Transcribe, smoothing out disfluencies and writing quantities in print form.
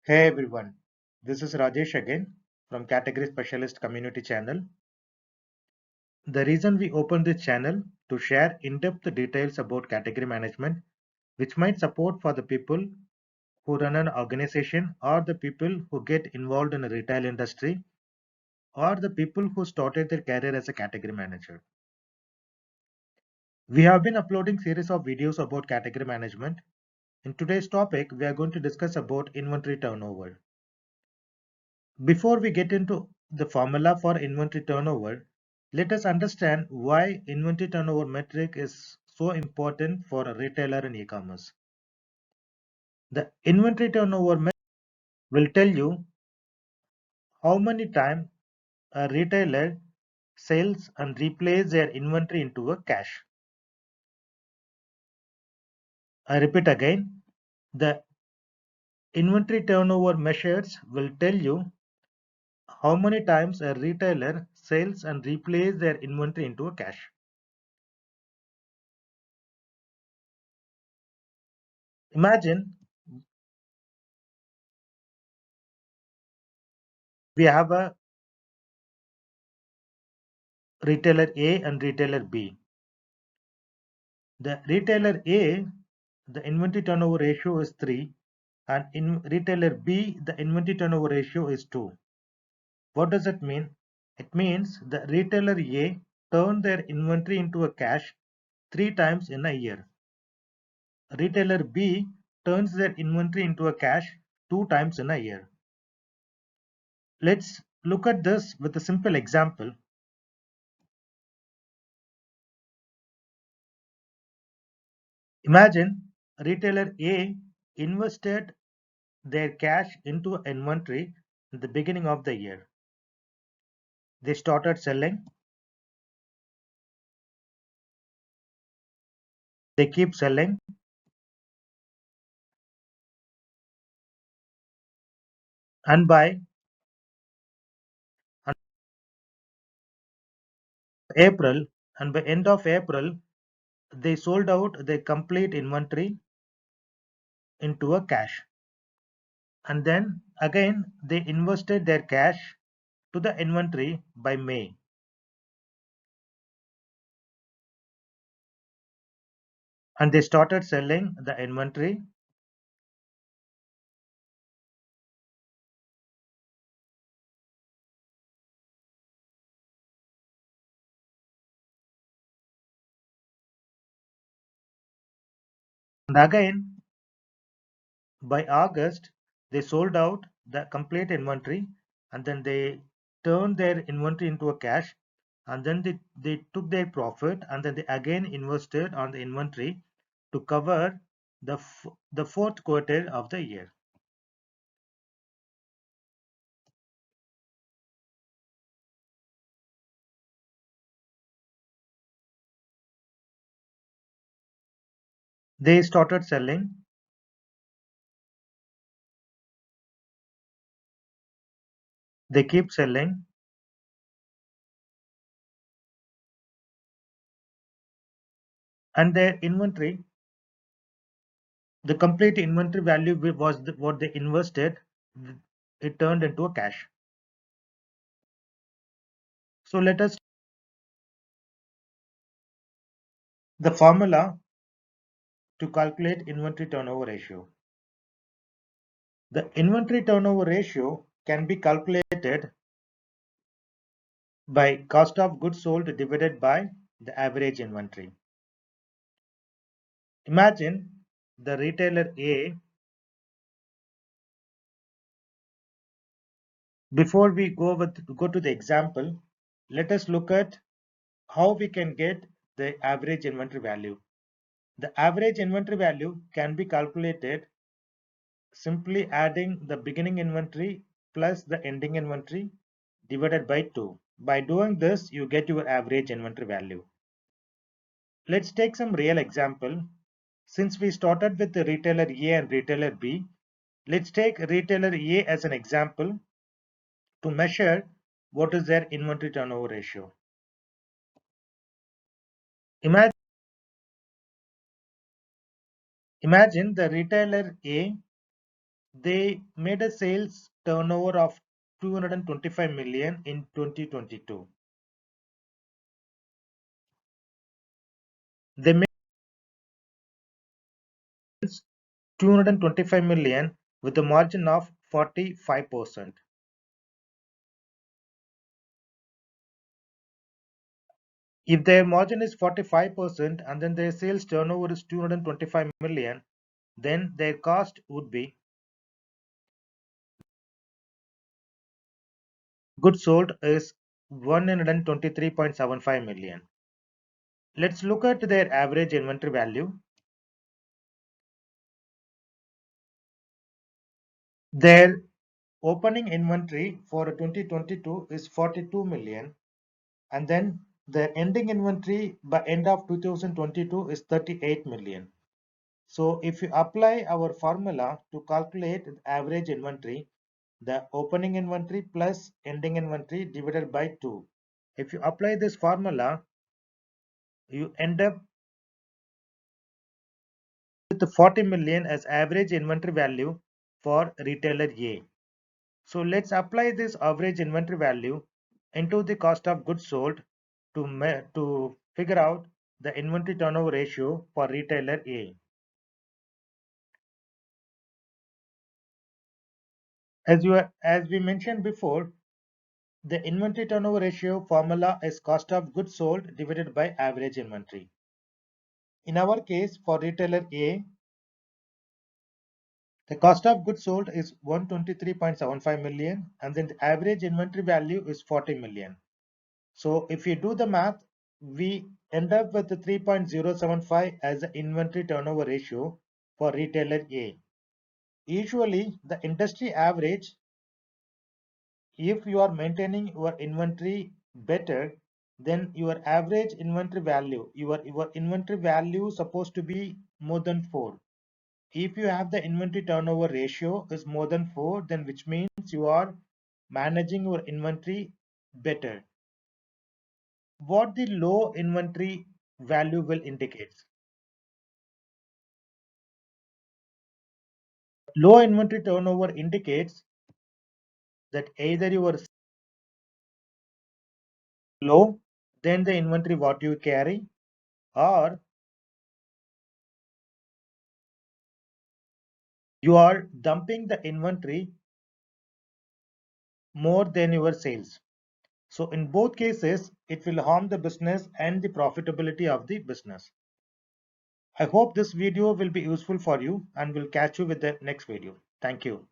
Hey everyone, this is Rajesh again from Category Specialist Community Channel. The reason we opened this channel to share in-depth details about category management, which might support for the people who run an organization or the people who get involved in the retail industry or the people who started their career as a category manager. We have been uploading series of videos about category management. In today's topic, we are going to discuss about inventory turnover. Before we get into the formula for inventory turnover, let us understand why inventory turnover metric is so important for a retailer in e-commerce. The inventory turnover metric will tell you how many times a retailer sells and replaces their inventory into a cash. I repeat again, the inventory turnover measures will tell you how many times a retailer sells and replaces their inventory into a cash. Imagine we have a retailer A and retailer B. The retailer A, the inventory turnover ratio is 3, and in retailer B, the inventory turnover ratio is 2. What does it mean? It means the retailer A turned their inventory into a cash 3 times in a year. Retailer B turns their inventory into a cash 2 times in a year. Let's look at this with a simple example. Imagine retailer A invested their cash into inventory in the beginning of the year. They started selling, they keep selling, and by April, and by end of April, they sold out their complete inventory into a cash. And then again, they invested their cash to the inventory by May. And they started selling the inventory. And again, by August, they sold out the complete inventory, and then they turned their inventory into a cash, and then they took their profit, and then they again invested on the inventory to cover the fourth quarter of the year. They started selling, they keep selling, and their inventory, the complete inventory value was what they invested, it turned into a cash. So let us the formula to calculate inventory turnover ratio. The inventory turnover ratio can be calculated by cost of goods sold divided by the average inventory. Imagine the retailer A. Before we go to the example, let us look at how we can get the average inventory value. The average inventory value can be calculated simply adding the beginning inventory plus the ending inventory divided by 2. By doing this, you get your average inventory value. Let's take some real example. Since we started with the retailer A and retailer B, let's take retailer A as an example to measure what is their inventory turnover ratio. Imagine, imagine the retailer A They made a sales turnover of 225 million in 2022. They made 225 million with a margin of 45%. If their margin is 45% and then their sales turnover is 225 million, then their cost would be goods sold is 123.75 million. Let's look at their average inventory value. Their opening inventory for 2022 is 42 million, and then their ending inventory by end of 2022 is 38 million. So if you apply our formula to calculate the average inventory, the opening inventory plus ending inventory divided by 2. If you apply this formula, you end up with 40 million as average inventory value for retailer A. So let's apply this average inventory value into the cost of goods sold to figure out the inventory turnover ratio for retailer A. As we mentioned before, the inventory turnover ratio formula is cost of goods sold divided by average inventory. In our case, for retailer A, the cost of goods sold is 123.75 million and then the average inventory value is 40 million. So if you do the math, we end up with the 3.075 as the inventory turnover ratio for retailer A. Usually the industry average, if you are maintaining your inventory better, then your average inventory value, your inventory value supposed to be more than 4. If you have the inventory turnover ratio is more than 4, then which means you are managing your inventory better. What the low inventory value will indicate? Low inventory turnover indicates that either you are low than the inventory what you carry, or you are dumping the inventory more than your sales. So in both cases, it will harm the business and the profitability of the business. I hope this video will be useful for you and will catch you with the next video. Thank you.